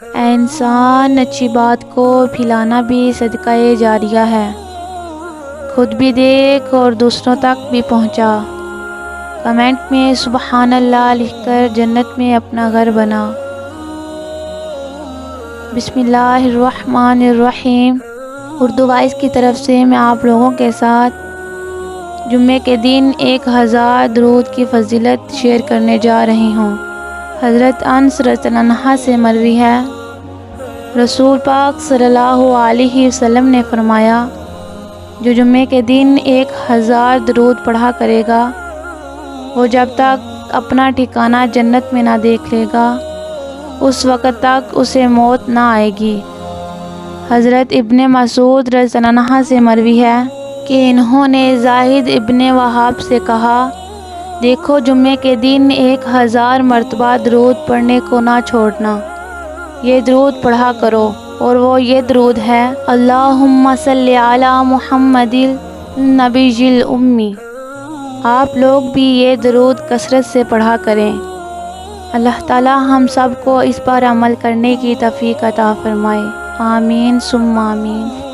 اے انسان، اچھی بات کو پھیلانا بھی صدقہ جاریہ ہے۔ خود بھی دیکھ اور دوسروں تک بھی پہنچا۔ کمنٹ میں سبحان اللہ لکھ کر جنت میں اپنا گھر بنا۔ بسم اللہ الرحمن الرحیم۔ اردو وائس کی طرف سے میں آپ لوگوں کے ساتھ جمعے کے دن 1000 درود کی فضیلت شیئر کرنے جا رہی ہوں۔ حضرت انس رضی اللہ عنہ سے مروی ہے، رسول پاک صلی اللہ علیہ وسلم نے فرمایا، جو جمعے کے دن 1000 درود پڑھا کرے گا، وہ جب تک اپنا ٹھکانہ جنت میں نہ دیکھ لے گا، اس وقت تک اسے موت نہ آئے گی۔ حضرت ابن مسعود رضی اللہ عنہ سے مروی ہے کہ انہوں نے زاہد ابن وہاب سے کہا، دیکھو جمعے کے دن 1000 مرتبہ درود پڑھنے کو نہ چھوڑنا، یہ درود پڑھا کرو، اور وہ یہ درود ہے، اللہم صلی علی محمد النبی الامی۔ آپ لوگ بھی یہ درود کثرت سے پڑھا کریں۔ اللہ تعالی ہم سب کو اس پر عمل کرنے کی توفیق عطا فرمائے، آمین ثم آمین۔